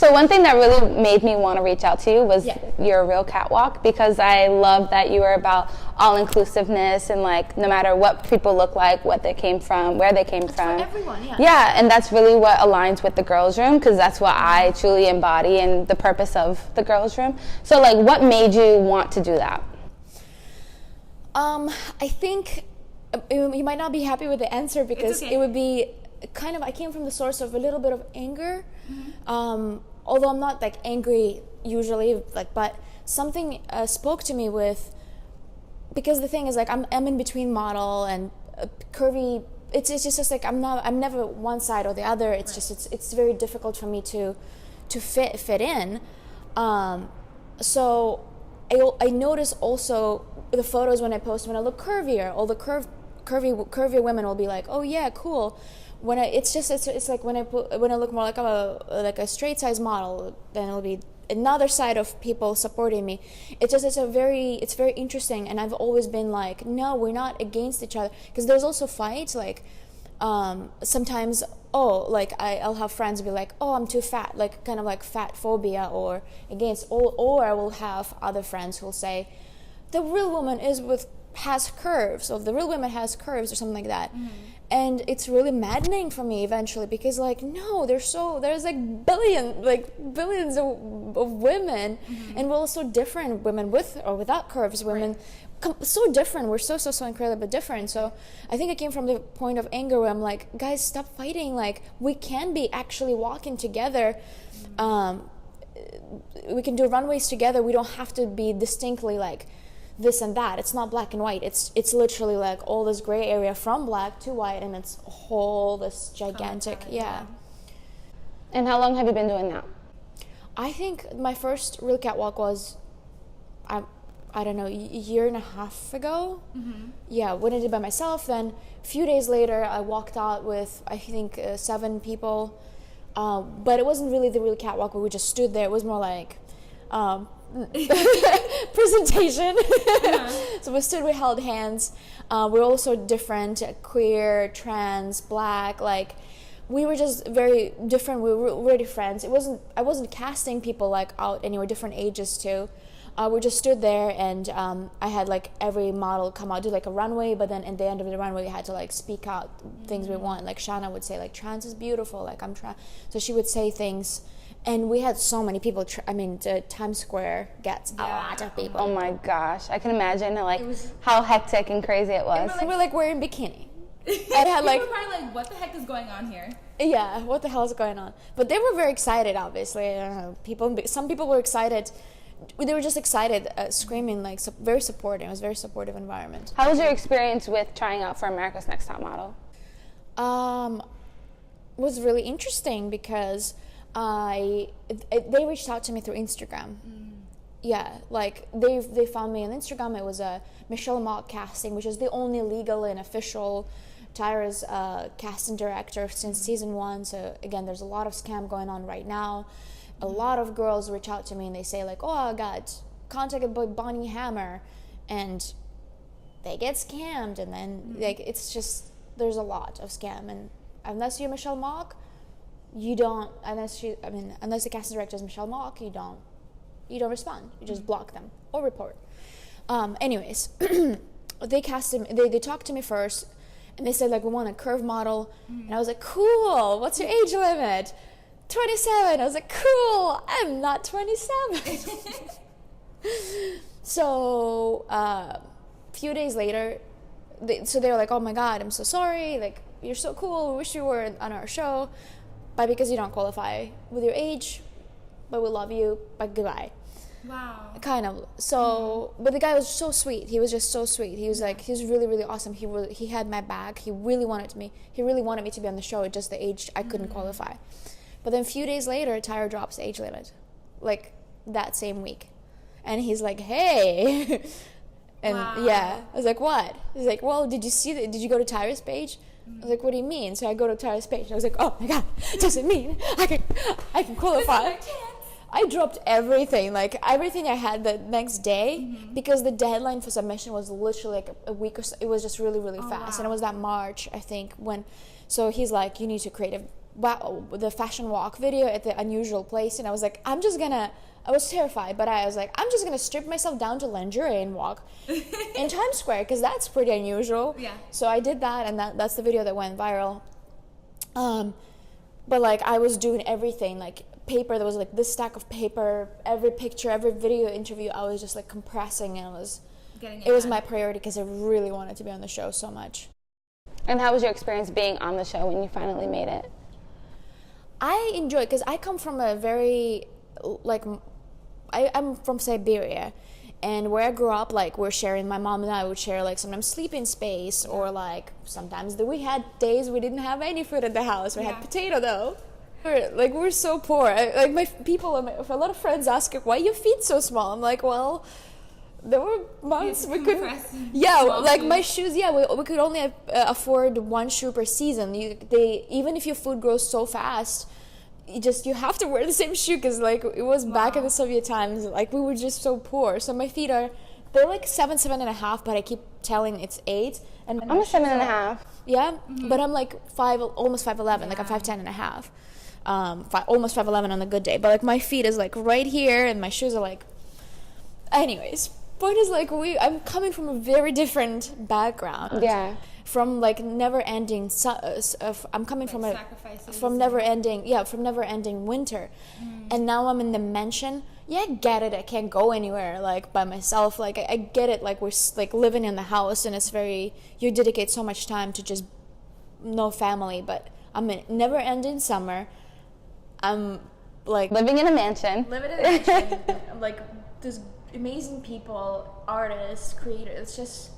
So one thing that really made me want to reach out to you was your real catwalk, because I love that you were about all-inclusiveness and like no matter what people look like, what they came from, where they came from. For everyone, Yeah, and that's really what aligns with the girls' room, because that's what I truly embody and the purpose of the girls' room. So like, what made you want to do that? I think you might not be happy with the answer because it would be kind of, I came from the source of a little bit of anger, although I'm not like angry usually, like, but something spoke to me with, because the thing is like I'm in between model and curvy. It's just like I'm never one side or the other. It's just it's very difficult for me to fit in. So I notice also the photos when I post when I look curvier, all the curvy women will be like, oh yeah, cool. When it's like when I look more like a straight size model, then it'll be another side of people supporting me. It's very interesting, and I've always been like, no, we're not against each other, because there's also fights like sometimes I'll have friends be like, oh, I'm too fat, like kind of like fat phobia or against, or I will have other friends who'll say the real woman has curves, or the real woman has curves or something like that. And it's really maddening for me eventually, because like, no, there's like billions of women, and we're all so different, women with or without curves, women so different, we're so incredibly different. So I think I came from the point of anger where I'm like, guys, stop fighting, like we can be actually walking together, we can do runways together, we don't have to be distinctly like this and that. It's not black and white. It's literally like all this gray area from black to white, and it's whole this gigantic And how long have you been doing that? I think my first real catwalk was I don't know, a year and a half ago. Yeah, when I did by myself. Then a few days later I walked out with I think 7 people, but it wasn't really the real catwalk where we just stood there. It was more like presentation. So we stood, we held hands, we're all so different, queer, trans, black, like we were just very different. We were already friends. I wasn't casting people like out anywhere, different ages too. We just stood there, and I had like every model come out, do like a runway, but then at the end of the runway we had to like speak out things we want. Like Shana would say like trans is beautiful, like I'm trans, so she would say things. And we had so many people. Times Square gets a lot of people. Oh my gosh, I can imagine how hectic and crazy it was. We were like wearing bikini. I had like, people were probably like, what the heck is going on here? Yeah, what the hell is going on? But they were very excited. Obviously, some people were excited. They were just excited, screaming, like very supportive. It was a very supportive environment. How was your experience with trying out for America's Next Top Model? Was really interesting because they reached out to me through Instagram. Yeah, like they found me on Instagram. It was a Michelle Mock casting, which is the only legal and official Tyra's casting director since season 1. So again, there's a lot of scam going on right now. A lot of girls reach out to me and they say like, oh, I got contacted by Bonnie Hammer, and they get scammed, and then like it's just, there's a lot of scam, and unless you're Michelle Mock, you don't, unless the casting director is Michelle Mock, you don't respond. You just block them or report. Anyways, they casted me, they talked to me first, and they said like, we want a curve model, and I was like, cool, what's your age limit? 27. I was like, cool, I'm not 27. So a few days later, they were like, oh my god, I'm so sorry, like you're so cool, we wish you were on our show, but because you don't qualify with your age, but we love you, but goodbye. Wow. Kind of. So, but the guy was so sweet. He was just so sweet. He was like, he was really, really awesome. He had my back. He really wanted me to be on the show. It's just the age I couldn't qualify. But then a few days later, Tyra drops the age limit, like that same week, and he's like, hey, and yeah, I was like, what? He's like, well, did you go to Tyra's page? I was like, what do you mean? So I go to Tyra's page, and I was like, oh my god, does it mean I can qualify? I dropped everything I had the next day, because the deadline for submission was literally like a week or so. It was just really, really fast. Wow. And it was that March, I think, so he's like, you need to create a the fashion walk video at the unusual place, and I was like, I was terrified, but I was like, I'm just gonna strip myself down to lingerie and walk in Times Square, because that's pretty unusual. Yeah. So I did that, and that's the video that went viral. But like, I was doing everything, like paper, there was like this stack of paper, every picture, every video interview, I was just like compressing, and it was my priority, because I really wanted to be on the show so much. And how was your experience being on the show when you finally made it? I enjoyed it, because I come from a very, like, I'm from Siberia, and where I grew up, like, my mom and I would share, like, sometimes sleeping space, or like sometimes we had days we didn't have any food at the house. We had potato though. We're so poor. A lot of friends ask, why are your feet so small? I'm like, well, there were months we couldn't. Yeah, like my shoes. Yeah, we could only afford one shoe per season. Even if your food grows so fast, you have to wear the same shoe, because like it was back in the Soviet times. Like, we were just so poor. So my feet they're like 7.5, but I keep telling it's 8. And I'm a 7.5. Yeah, but I'm like almost 5'11". Like I'm 5'10.5. Almost 5'11" on a good day. But like my feet is like right here, and my shoes are like. Anyways, point is like I'm coming from a very different background. Yeah. From like never-ending. I'm coming from never-ending winter, and now I'm in the mansion. Yeah, I get it. I can't go anywhere like by myself. Like I get it. Like we're like living in the house, and it's you dedicate so much time to just no family. But I'm in never-ending summer. I'm like living in a mansion. I'm like this amazing people, artists, creators. It's just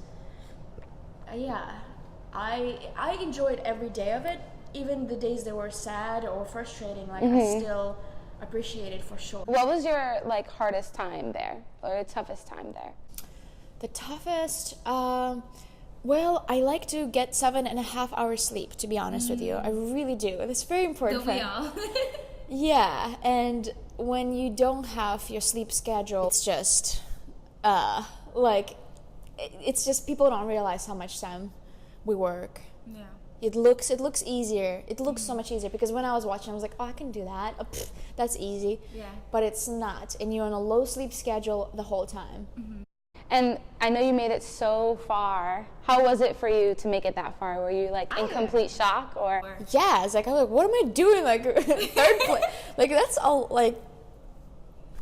I enjoyed every day of it, even the days that were sad or frustrating. Like I still appreciate it for sure. What was your like hardest time there, or your toughest time there? The toughest, well, I like to get 7.5 hours sleep, to be honest with you. I really do. It's very important. Don't we all? Yeah, and when you don't have your sleep schedule, it's just it's just people don't realize how much time we work. Yeah. It looks easier. It looks so much easier, because when I was watching, I was like, oh, I can do that. Oh, that's easy. Yeah. But it's not, and you're on a low sleep schedule the whole time. And I know you made it so far. How was it for you to make it that far? Were you like in complete shock, or? Yeah, it's like I'm like, what am I doing? Like third place. Like that's all. Like,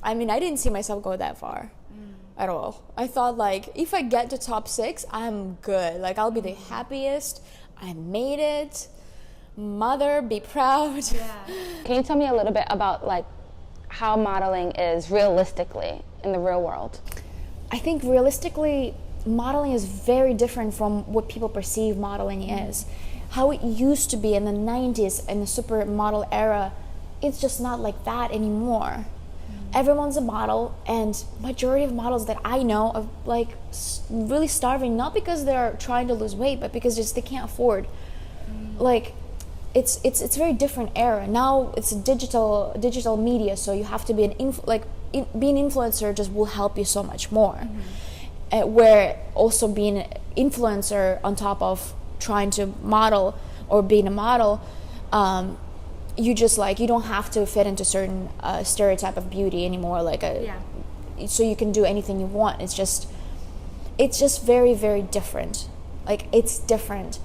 I mean, I didn't see myself go that far at all. I thought like if I get to top 6, I'm good. Like I'll be the happiest. I made it. Mother, be proud. Yeah. Can you tell me a little bit about like how modeling is realistically in the real world? I think realistically, modeling is very different from what people perceive modeling is. How it used to be in the 90s, in the supermodel era, it's just not like that anymore. Everyone's a model, and majority of models that I know are like really starving, not because they're trying to lose weight, but because just they can't afford. Like, it's a very different era. Now it's digital media, so you have to be being an influencer just will help you so much more. Where also being an influencer on top of trying to model or being a model, you just like you don't have to fit into certain stereotype of beauty anymore. So you can do anything you want. It's just very, very different. Like it's different.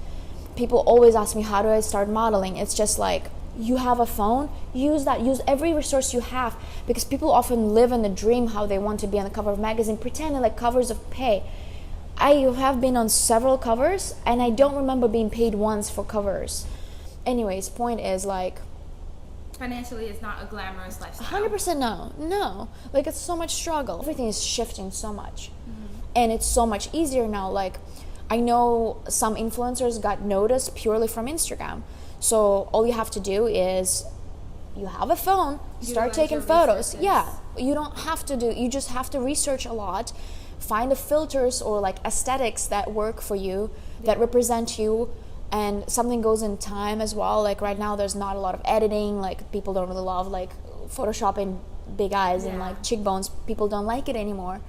People always ask me, how do I start modeling? It's just like, you have a phone, use every resource you have, because people often live in the dream how they want to be on the cover of a magazine, pretending like covers of pay. I have been on several covers, and I don't remember being paid once for covers. Anyways, point is like, financially it's not a glamorous lifestyle. 100% no. Like it's so much struggle. Everything is shifting so much, and it's so much easier now. Like I know some influencers got noticed purely from Instagram. So all you have to do is you have a phone, start taking photos. Yeah, you don't have to you just have to research a lot, find the filters or like aesthetics that work for you, that represent you, and something goes in time as well. Like right now there's not a lot of editing, like people don't really love like photoshopping big eyes and like cheekbones. People don't like it anymore.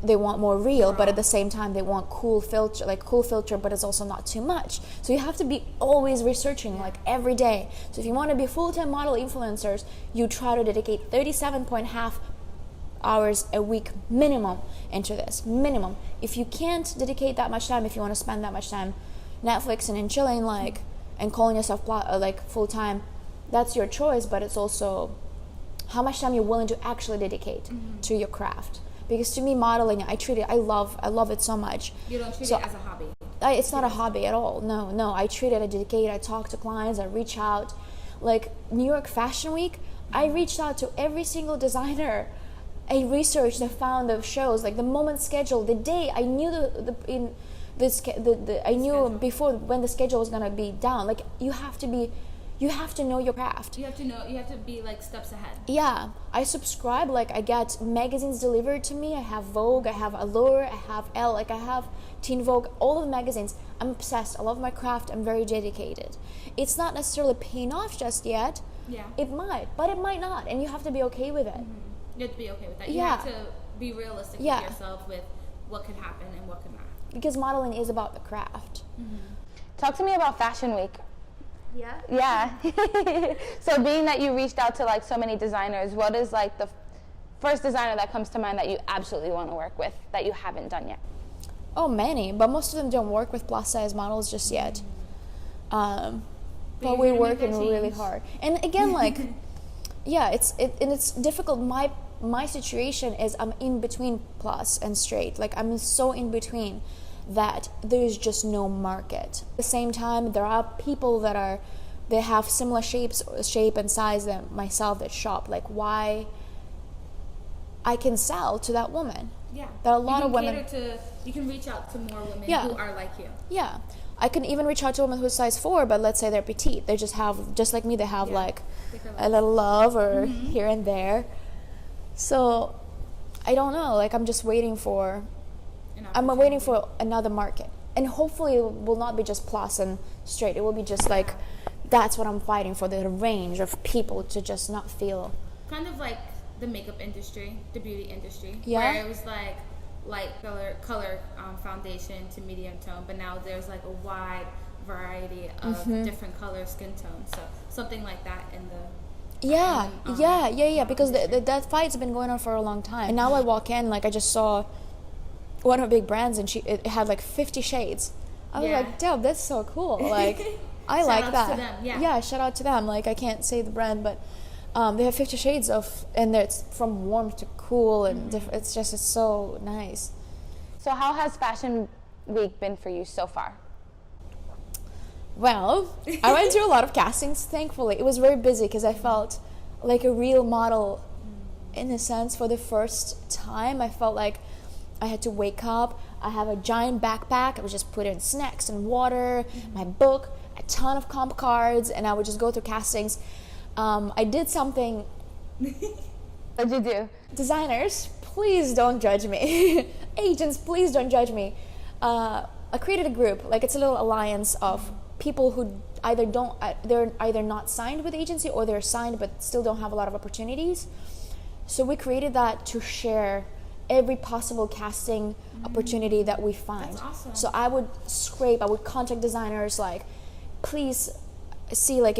they want more real, but at the same time they want cool filter, but it's also not too much. So you have to be always researching, like every day. So if you want to be full-time model influencers, you try to dedicate 37.5 hours a week minimum into this, minimum. If you can't dedicate that much time, if you want to spend that much time Netflixing and chilling, like, and calling yourself like full-time, that's your choice, but it's also how much time you're willing to actually dedicate to your craft. Because to me, modeling, I love it so much. You don't treat it as a hobby. It's not a hobby at all. No, I treat it, I dedicate, I talk to clients, I reach out. Like New York Fashion Week, I reached out to every single designer. I researched, I found the shows, like the moment schedule, the day. I knew I knew before when the schedule was gonna be down. Like you have to know your craft. You have to be like steps ahead. Yeah, I subscribe, like I get magazines delivered to me. I have Vogue, I have Allure, I have Elle, like I have Teen Vogue, all of the magazines. I'm obsessed, I love my craft, I'm very dedicated. It's not necessarily paying off just yet. Yeah. It might, but it might not, and you have to be okay with it. You have to be okay with that. You Yeah. have to be realistic with yourself with what could happen and what could not. Because modeling is about the craft. Talk to me about Fashion Week. Yeah? Yeah. So being that you reached out to like so many designers, what is like the first designer that comes to mind that you absolutely want to work with that you haven't done yet? Oh, many, but most of them don't work with plus size models just yet. But we're working really hard. And again, like, yeah, it's difficult. My situation is I'm in between plus and straight. Like I'm so in between that there's just no market. At the same time, there are people they have similar shape and size than myself that shop. Like why I can sell to that woman. Yeah. There are a lot of women. You can reach out to more women who are like you. Yeah. I can even reach out to a woman who's size 4, but let's say they're petite. They just like me, they have like a little love or here and there. So I don't know. Like I'm just waiting for another market, and hopefully it will not be just plus and straight. It will be just like that's what I'm fighting for, the range of people to just not feel kind of like the makeup industry, the beauty industry, yeah, where it was like light color foundation to medium tone, but now there's like a wide variety of different color skin tones. So something like that in the because that fight's been going on for a long time. And now I walk in, like I just saw one of the big brands, and it had like 50 shades. I was like, damn, that's so cool. Like I like that. To them, yeah, shout out to them. Like I can't say the brand, but they have 50 shades of, and it's from warm to cool, and it's so nice. So how has Fashion Week been for you so far? Well, I went through a lot of castings, thankfully. It was very busy because I felt like a real model in a sense for the first time. I felt like I had to wake up. I have a giant backpack. I would just put in snacks and water, my book, a ton of comp cards, and I would just go through castings. I did something. What'd you do? Designers, please don't judge me. Agents, please don't judge me. I created a group. Like it's a little alliance of people who they're either not signed with agency or they're signed but still don't have a lot of opportunities. So we created that to share every possible casting opportunity that we find. That's awesome. So I would contact designers, like, please see, like,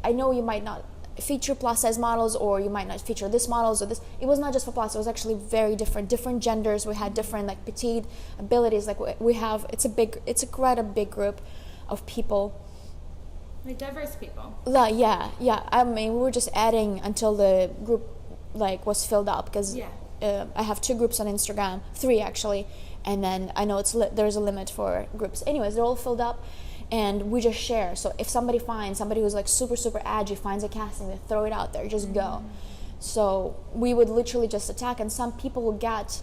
I know you might not feature plus size models, or you might not feature this models or this. It was not just for plus, it was actually very different genders. We had different like petite abilities. Like we have, it's quite a big group of people. Like diverse people. Yeah. I mean, we were just adding until the group like was filled up, because I have 2 groups on Instagram, 3 actually, and then I know there's a limit for groups. Anyways, they're all filled up, and we just share. So if somebody who's like super edgy finds a casting, they throw it out there, just go. So we would literally just attack, and some people would get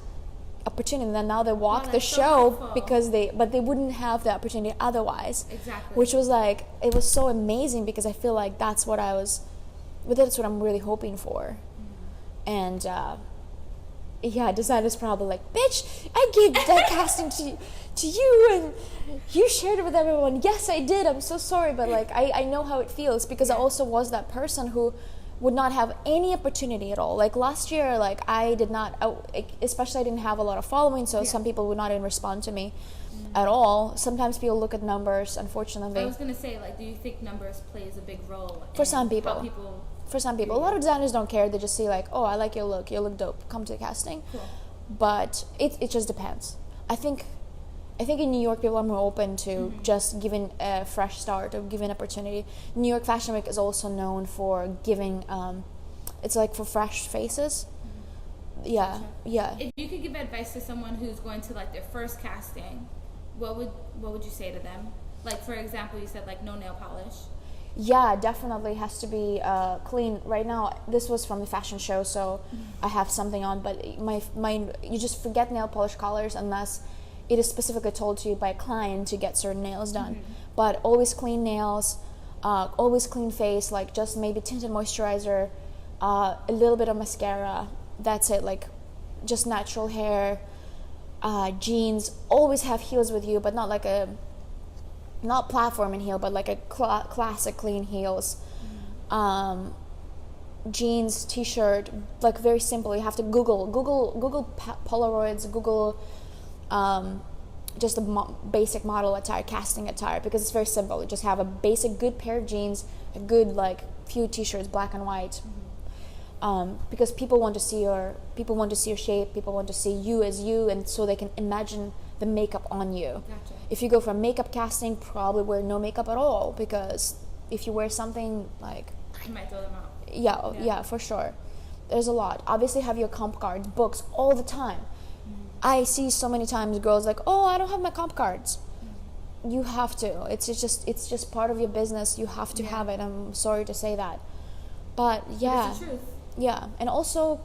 opportunity, and then now they walk the show because they wouldn't have the opportunity otherwise. Exactly. Which was like, it was so amazing, because I feel like that's what I'm really hoping for. And designers probably like, bitch, I gave that casting to you and you shared it with everyone. Yes, I did. I'm so sorry, but like I know how it feels, because I also was that person who would not have any opportunity at all. Like last year, like I did not, especially I didn't have a lot of following, so some people would not even respond to me at all. Sometimes people look at numbers, unfortunately. I was going to say, like, do you think numbers plays a big role for some people? How people for some people. A lot of designers don't care. They just see like, oh, I like your look dope, come to the casting. Cool. But it just depends. I think in New York people are more open to just giving a fresh start or giving opportunity. New York Fashion Week is also known for giving it's like for fresh faces. Yeah. If you could give advice to someone who's going to like their first casting, what would you say to them? Like, for example, you said like no nail polish. Yeah, definitely has to be clean. Right now, this was from the fashion show, so I have something on, but my you just forget nail polish colors unless it is specifically told to you by a client to get certain nails done. But always clean nails, always clean face, like just maybe tinted moisturizer, a little bit of mascara, that's it, like just natural hair, jeans, always have heels with you, but not like not platforming heel, but like a classic clean heels. Jeans, t-shirt, like very simple. You have to Google Polaroids, Google just a basic model attire, casting attire, because it's very simple. You just have a basic good pair of jeans, a good like few t-shirts, black and white. Because people want to see your shape, people want to see you as you, and so they can imagine the makeup on you. Gotcha. If you go for makeup casting, probably wear no makeup at all, because if you wear something like, you might throw them out. Yeah, for sure. There's a lot. Obviously have your comp cards, books all the time. I see so many times girls like, oh, I don't have my comp cards. You have to. It's just part of your business. You have to have it. I'm sorry to say that, but yeah. It's the truth. Yeah, and also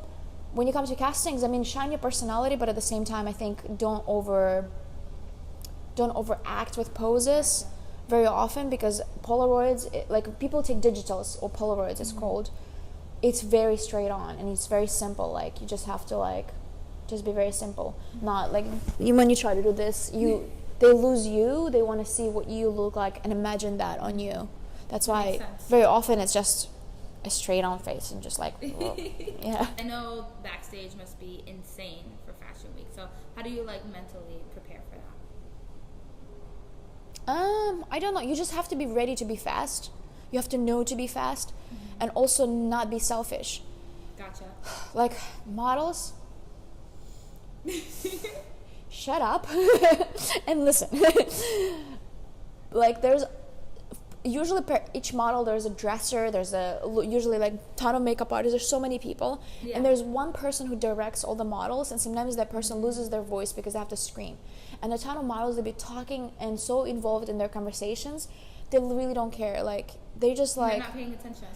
when you come to castings, I mean, shine your personality, but at the same time, I think don't overact with poses very often, because Polaroids, like people take digitals or Polaroids, it's called. It's very straight on and it's very simple. Like you just have to like just be very simple. Not like when you try to do this, they lose you. They want to see what you look like and imagine that on you. That's why very often it's just a straight on face and just like yeah. I know backstage must be insane for Fashion Week. So how do you like mentally prepare for that? I don't know. You just have to be ready to be fast. You have to know to be fast, and also not be selfish. Gotcha. Like models, shut up and listen. Like there's usually per each model there's a dresser, there's usually like ton of makeup artists, there's so many people, and there's one person who directs all the models, and sometimes that person loses their voice because they have to scream, and a ton of models, they be talking and so involved in their conversations, they really don't care, like they just like they're not paying attention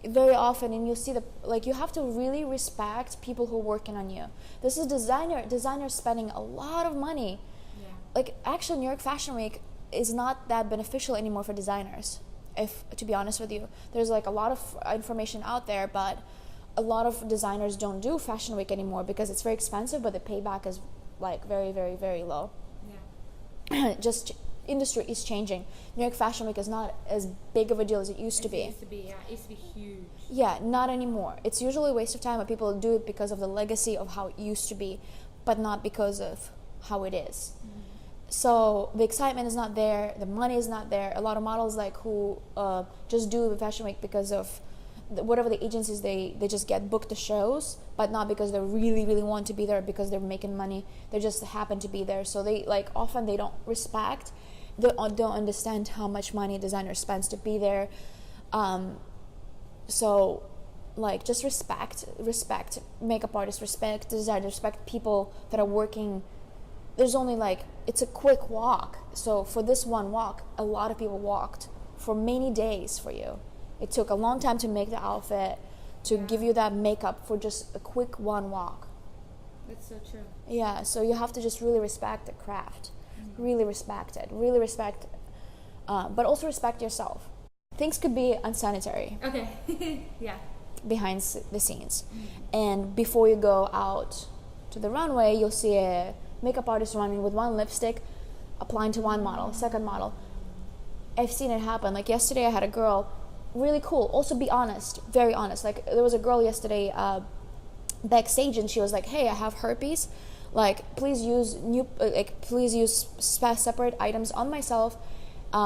very often. And you see you have to really respect people who are working on you. This is designers spending a lot of money. Like actually New York Fashion Week is not that beneficial anymore for designers, if to be honest with you. There's like a lot of information out there, but a lot of designers don't do Fashion Week anymore because it's very expensive, but the payback is like very, very, very low. Just industry is changing. New York Fashion Week is not as big of a deal as it used to be. It used to be huge. Yeah, not anymore. It's usually a waste of time, but people do it because of the legacy of how it used to be, but not because of how it is. So the excitement is not there, the money is not there. A lot of models like who just do the Fashion Week because of whatever the agencies, they just get booked to shows, but not because they really, really want to be there, because they're making money. They just happen to be there. So they like often they don't respect, they don't understand how much money a designer spends to be there. So like just respect makeup artists, respect designers, respect people that are working. There's only like, it's a quick walk. So for this one walk, a lot of people walked for many days for you. It took a long time to make the outfit, to give you that makeup for just a quick one walk. That's so true. Yeah, so you have to just really respect the craft. Really respect it. Really respect, but also respect yourself. Things could be unsanitary. Okay, yeah. Behind the scenes. And before you go out to the runway, you'll see a makeup artist running with one lipstick, applying to one model, second model. I've seen it happen. Like yesterday I had a girl really cool. Also be honest, very honest. Like there was a girl yesterday backstage, and she was like, hey, I have herpes, like please use separate items on myself,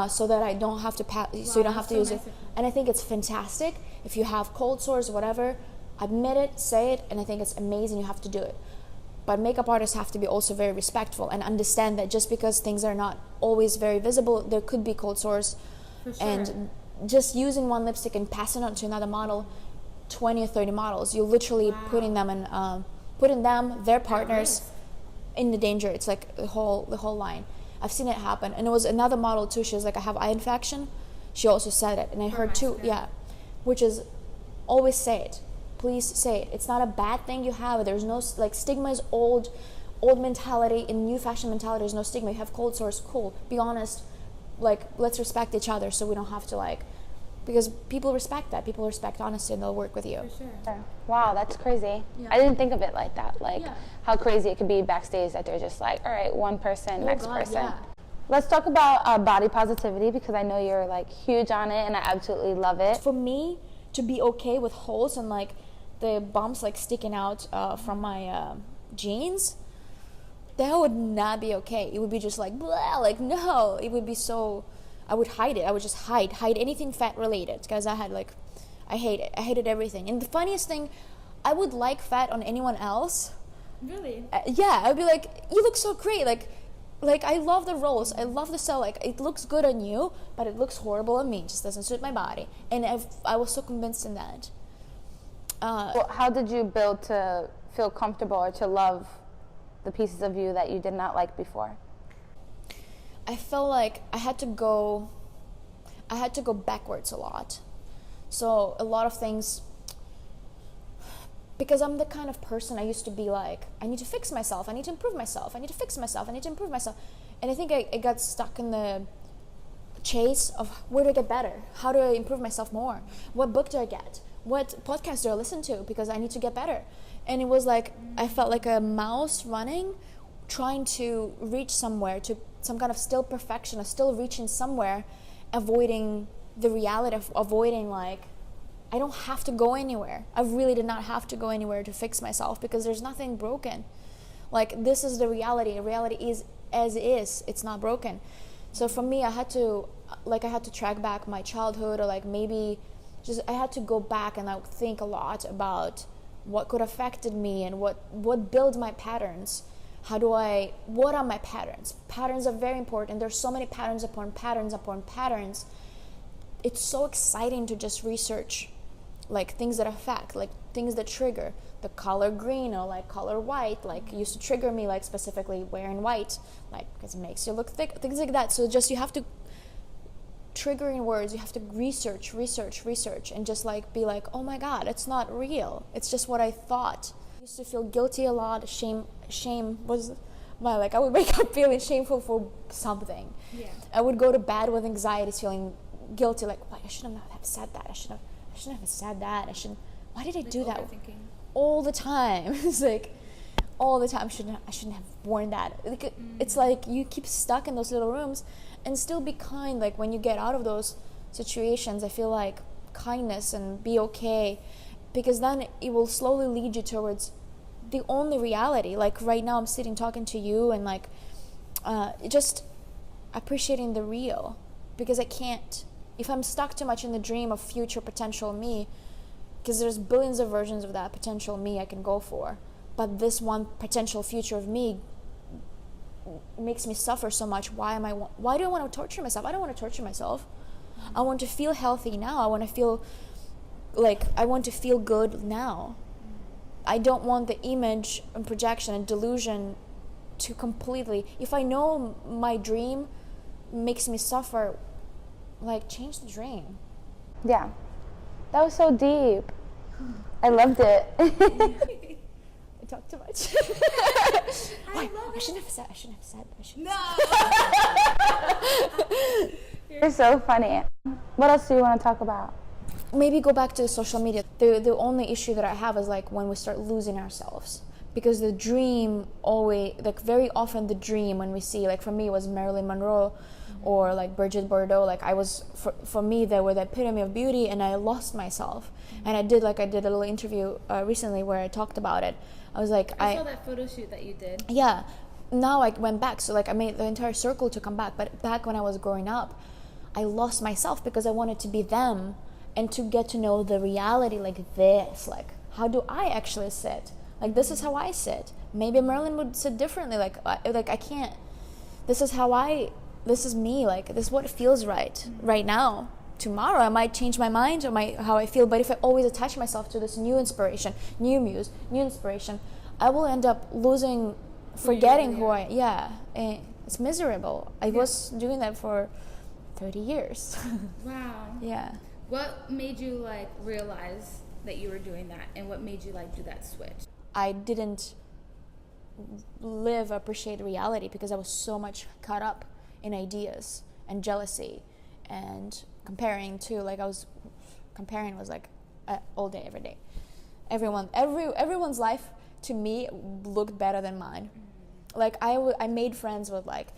so that I don't have to so you don't have to use it. And I think it's fantastic. If you have cold sores or whatever, admit it, say it, and I think it's amazing. You have to do it. But makeup artists have to be also very respectful and understand that just because things are not always very visible, there could be cold sores. For sure. And just using one lipstick and passing on to another model, 20 or 30 models, you're literally putting them in, their partners, in the danger. It's like the whole line. I've seen it happen. And it was another model too. She was like, I have eye infection. She also said it, and I heard too. Yeah, which is always say it. Please say it. It's not a bad thing you have. There's no, like, stigma is old mentality. In new fashion mentality, there's no stigma. You have cold sores, cool. Be honest. Like, let's respect each other so we don't have to, like, because people respect that. People respect honesty, and they'll work with you. For sure. Wow, that's crazy. Yeah. I didn't think of it like that. Like, how crazy it could be backstage that they're just like, all right, one person, next person. Yeah. Let's talk about body positivity, because I know you're, like, huge on it, and I absolutely love it. For me to be okay with holes and, like, the bumps, like, sticking out from my jeans, that would not be okay. It would be just like, blah, like, no. It would be so, I would hide it. I would just hide anything fat related, because I hate it. I hated everything. And the funniest thing, I would like fat on anyone else. Really? Yeah, I'd be like, you look so great. Like I love the rolls. I love the cell. Like, it looks good on you, but it looks horrible on me. It just doesn't suit my body. And I was so convinced in that. Well, how did you build to feel comfortable or to love the pieces of you that you did not like before? I felt like I had to go backwards a lot. So a lot of things, because I'm the kind of person, I used to be like, I need to fix myself, I need to improve myself, I need to fix myself, I need to improve myself. And I think I got stuck in the chase of where do I get better? How do I improve myself more? What book do I get? What podcast do I listen to? Because I need to get better. And it was like, I felt like a mouse running, trying to reach somewhere, to some kind of still perfection, or still reaching somewhere, avoiding the reality of avoiding, like, I don't have to go anywhere. I really did not have to go anywhere to fix myself, because there's nothing broken. Like, this is the reality. Reality is as is. It's not broken. So for me, I had to track back my childhood, or like maybe just I had to go back and like think a lot about what could have affected me and what builds my patterns. What are my patterns? Patterns are very important. There's so many patterns upon patterns upon patterns. It's so exciting to just research, like, things that affect, like, things that trigger. The color green or like color white, like, used to trigger me, like, specifically wearing white, like, because it makes you look thick, things like that. So just, you have to, triggering words, you have to research, and just, like, be like, oh my god, it's not real. It's just what I thought. I used to feel guilty a lot. Shame was my, like, I would wake up feeling shameful for something. Yeah. I would go to bed with anxieties, feeling guilty, like, why, I shouldn't have said that. I shouldn't have said that. Why did I do that? All the time. It's like, all the time. I shouldn't have worn that. Like, it's like you keep stuck in those little rooms, and still be kind. Like, when you get out of those situations, I feel like kindness and be okay, because then it will slowly lead you towards the only reality. Like, right now I'm sitting talking to you, and like just appreciating the real, because I can't, if I'm stuck too much in the dream of future potential me, because there's billions of versions of that potential me I can go for, but this one potential future of me makes me suffer so much. Why do I want to torture myself? I don't want to torture myself. I want to feel healthy now. I want to feel good now. I don't want the image and projection and delusion to completely, if I know my dream makes me suffer, like, change the dream. Yeah, that was so deep. I loved it. I talk too much. I shouldn't have said. No. You're so funny. What else do you want to talk about? Maybe go back to social media. The only issue that I have is, like, when we start losing ourselves, because the dream always, like very often the dream when we see, like for me it was Marilyn Monroe or like Brigitte Bardot, like I was, for me they were the epitome of beauty, and I lost myself. And I did a little interview recently where I talked about it. I was like, I saw that photo shoot that you did. Yeah, now I went back, so like I made the entire circle to come back. But back when I was growing up, I lost myself because I wanted to be them and to get to know the reality like this, like how do I actually sit, like this is how I sit. Maybe Marilyn would sit differently, like I can't, this is me, like this is what feels right now. Tomorrow I might change my mind or how I feel, but if I always attach myself to this new inspiration, new muse, new inspiration, I will end up forgetting who I am. And it's miserable. I was doing that for 30 years. Wow. Yeah. What made you like realize that you were doing that, and what made you like do that switch? I didn't appreciate reality because I was so much caught up in ideas and jealousy and comparing to, like comparing was like all day, every day. Everyone's life to me looked better than mine. Like I made friends with like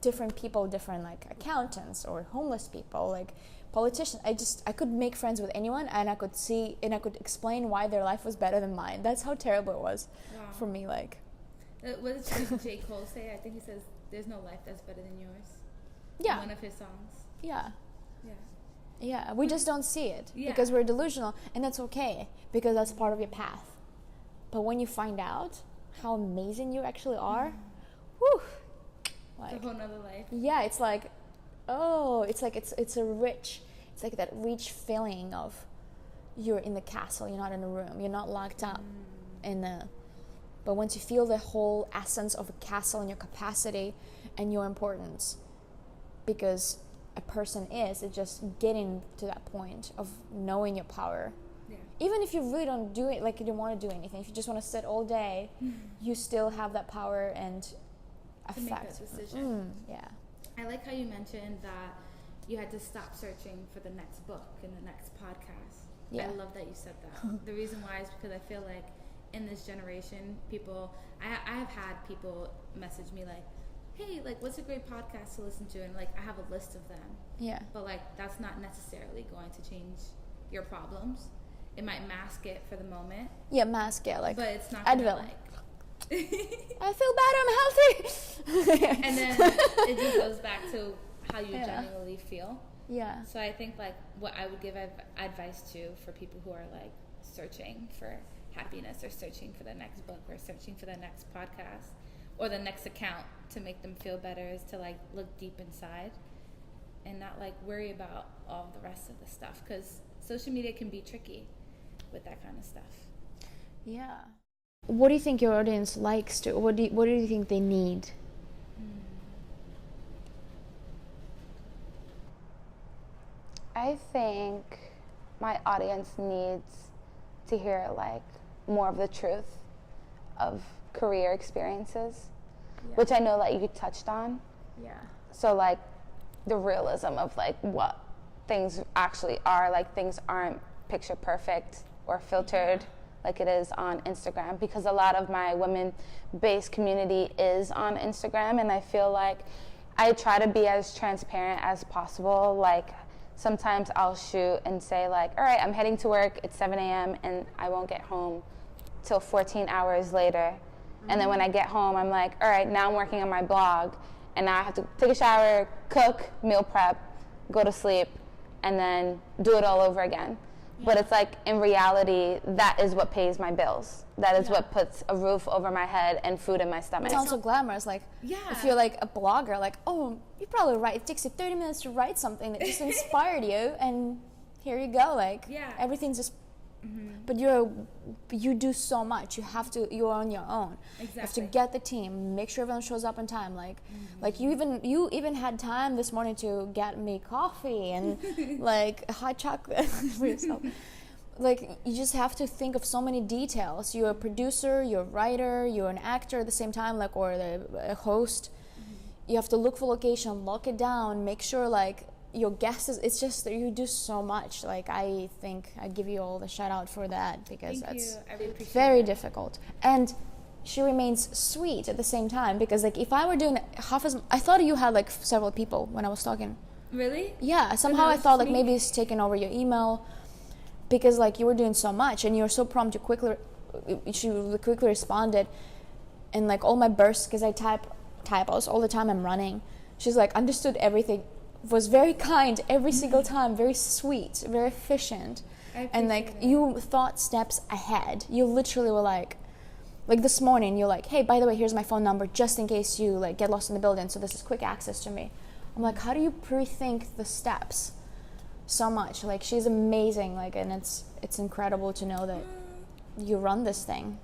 different people, different like accountants or homeless people, like politicians. I could make friends with anyone, and I could see and I could explain why their life was better than mine. That's how terrible it was for me. Like, what did J. Cole say? I think he says, "There's no life that's better than yours." Yeah. In one of his songs. Yeah. Yeah. Yeah. We just don't see it because we're delusional, and that's okay because that's part of your path. But when you find out how amazing you actually are, whew, like, it's a whole nother life. Yeah, it's like, oh, it's like it's like that rich feeling of you're in the castle, you're not in a room, you're not locked up but once you feel the whole essence of a castle and your capacity and your importance, because a person it's just getting to that point of knowing your power. Yeah. Even if you really don't do it, like you don't want to do anything, if you just want to sit all day, you still have that power and to make that decision. Yeah. I like how you mentioned that you had to stop searching for the next book and the next podcast. Yeah. I love that you said that. The reason why is because I feel like in this generation, I have had people message me like, hey, like, what's a great podcast to listen to? And like, I have a list of them. Yeah. But like, that's not necessarily going to change your problems. It might mask it for the moment. Yeah, mask it, like, but it's not gonna, Advil. Like, I feel better, I'm healthy. And then it just goes back to how you genuinely feel. Yeah. So I think like what I would give advice to for people who are like searching for happiness or searching for the next book or searching for the next podcast or the next account to make them feel better is to like look deep inside and not like worry about all the rest of the stuff, because social media can be tricky with that kind of stuff. Yeah. What do you think your audience likes to? What do you think they need? I think my audience needs to hear like more of the truth of career experiences, which I know like you touched on. Yeah. So like the realism of like what things actually are, like things aren't picture perfect or filtered like it is on Instagram, because a lot of my women-based community is on Instagram, and I feel like I try to be as transparent as possible. Like sometimes I'll shoot and say like, all right, I'm heading to work, it's 7 a.m. and I won't get home till 14 hours later. And then when I get home, I'm like, all right, now I'm working on my blog, and now I have to take a shower, cook, meal prep, go to sleep, and then do it all over again. Yeah. But it's like, in reality, that is what pays my bills. That is what puts a roof over my head and food in my stomach. It sounds so glamorous. Like, if you're like a blogger, like, oh, you probably write, it takes you 30 minutes to write something that just inspired you, and here you go. Like, everything's just, but you do so much. You're on your own. Exactly. You have to get the team, make sure everyone shows up on time. Like, like you even had time this morning to get me coffee and like hot chocolate for yourself. Like, you just have to think of so many details. You're a producer, you're a writer, you're an actor at the same time, like, or a host. You have to look for location, lock it down, make sure like your guests, it's just that you do so much. Like, I think I give you all the shout out for that, because that's very difficult. And she remains sweet at the same time, because like if I were doing half as, I thought you had like several people when I was talking. Really? Yeah, somehow I thought like maybe it's taken over your email, because like you were doing so much and you were so prompt. She quickly responded, and like all my bursts, because I typos all the time, I'm running. She's like understood everything, was very kind every single time, very sweet, very efficient, and like you thought steps ahead. You literally were like this morning, you're like, hey, by the way, here's my phone number just in case you like get lost in the building, so this is quick access to me. I'm like, how do you pre-think the steps so much? Like, she's amazing, like, and it's incredible to know that you run this thing.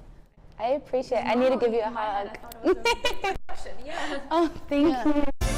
I appreciate it. I need to give you a hug. I thought it was a big question. Yeah. Oh, thank you.